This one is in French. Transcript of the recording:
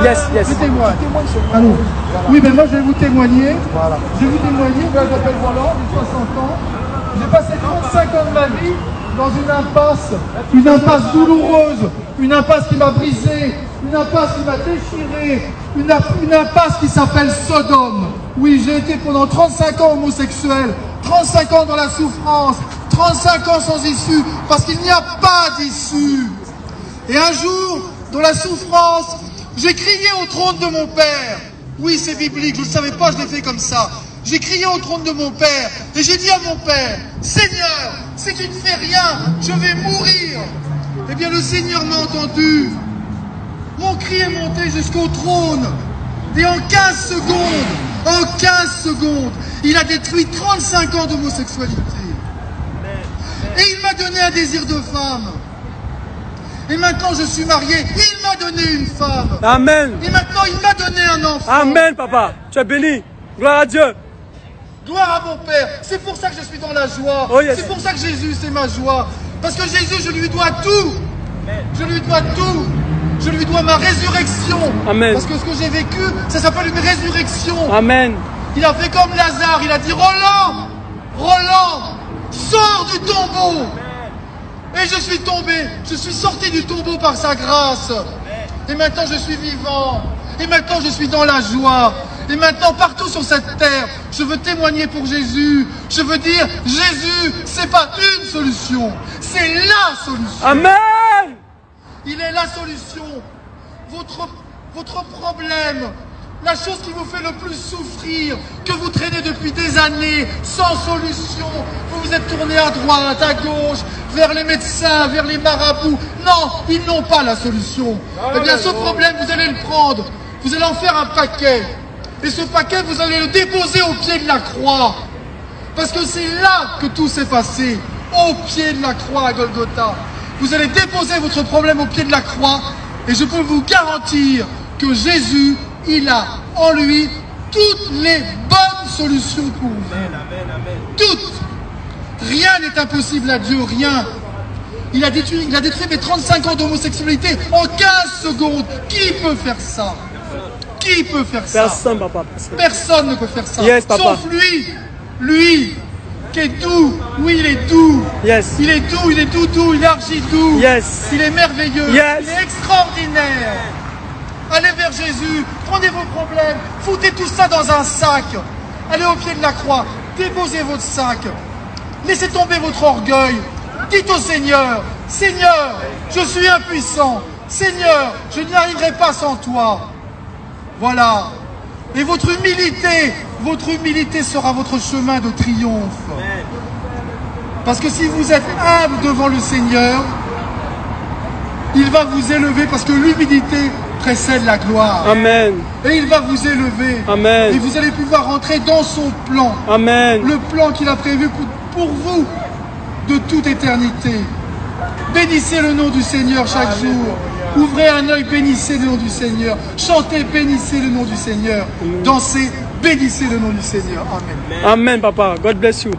Yes, yes. Je témoigne. Allô. Oui, mais moi je vais vous témoigner. Voilà. Je vais vous témoigner. Moi, je m'appelle Roland, j'ai 60 ans. J'ai passé 35 ans de ma vie dans une impasse douloureuse, une impasse qui m'a brisé, une impasse qui m'a déchiré, une impasse qui s'appelle Sodome. Oui, j'ai été pendant 35 ans homosexuel, 35 ans dans la souffrance, 35 ans sans issue, parce qu'il n'y a pas d'issue. Et un jour, dans la souffrance, j'ai crié au trône de mon Père. Oui, c'est biblique, je ne le savais pas, je l'ai fait comme ça. J'ai crié au trône de mon Père et j'ai dit à mon Père, Seigneur, si tu ne fais rien, je vais mourir. Eh bien, le Seigneur m'a entendu. Mon cri est monté jusqu'au trône. Et en 15 secondes, il a détruit 35 ans d'homosexualité. Et il m'a donné un désir de femme. Et maintenant, je suis marié. Il m'a donné une femme. Amen. Et maintenant, il m'a donné un enfant. Amen, papa. Tu es béni. Gloire à Dieu. Gloire à mon Père. C'est pour ça que je suis dans la joie. Oh yes. C'est pour ça que Jésus, c'est ma joie. Parce que Jésus, je lui dois tout. Je lui dois tout. Je lui dois ma résurrection. Amen. Parce que ce que j'ai vécu, ça s'appelle une résurrection. Amen. Il a fait comme Lazare. Il a dit, Roland, Roland, sors du tombeau. Et je suis tombé. Je suis sorti du tombeau par sa grâce. Et maintenant, je suis vivant. Et maintenant, je suis dans la joie. Et maintenant, partout sur cette terre, je veux témoigner pour Jésus. Je veux dire, Jésus, c'est pas une solution, c'est la solution. Amen. Il est la solution. Votre problème, la chose qui vous fait le plus souffrir, que vous traînez depuis des années, sans solution, vous vous êtes tourné à droite, à gauche, vers les médecins, vers les marabouts. Non, ils n'ont pas la solution. Eh bien, ce problème, vous allez le prendre. Vous allez en faire un paquet. Et ce paquet, vous allez le déposer au pied de la croix. Parce que c'est là que tout s'est passé. Au pied de la croix à Golgotha. Vous allez déposer votre problème au pied de la croix. Et je peux vous garantir que Jésus, il a en lui toutes les bonnes solutions pour vous. Toutes. Rien n'est impossible à Dieu, rien. Il a détruit mes 35 ans d'homosexualité en 15 secondes. Qui peut faire ça? Qui peut faire ça? Personne, papa. Personne ne peut faire ça. Yes, papa. Sauf lui. Lui, qui est doux. Oui, il est doux. Yes. Il est doux, il est doux, il est archi doux. Yes. Il est merveilleux. Yes. Il est extraordinaire. Allez vers Jésus. Prenez vos problèmes. Foutez tout ça dans un sac. Allez au pied de la croix. Déposez votre sac. Laissez tomber votre orgueil. Dites au Seigneur, Seigneur, je suis impuissant. Seigneur, je n'y arriverai pas sans toi. Voilà. Et votre humilité sera votre chemin de triomphe. Parce que si vous êtes humble devant le Seigneur, il va vous élever parce que l'humilité précède la gloire. Amen. Et il va vous élever. Amen. Et vous allez pouvoir rentrer dans son plan. Amen. Le plan qu'il a prévu pour vous de toute éternité. Bénissez le nom du Seigneur chaque jour. Ouvrez un œil, bénissez le nom du Seigneur. Chantez, bénissez le nom du Seigneur. Dansez, bénissez le nom du Seigneur. Amen. Amen, papa. God bless you.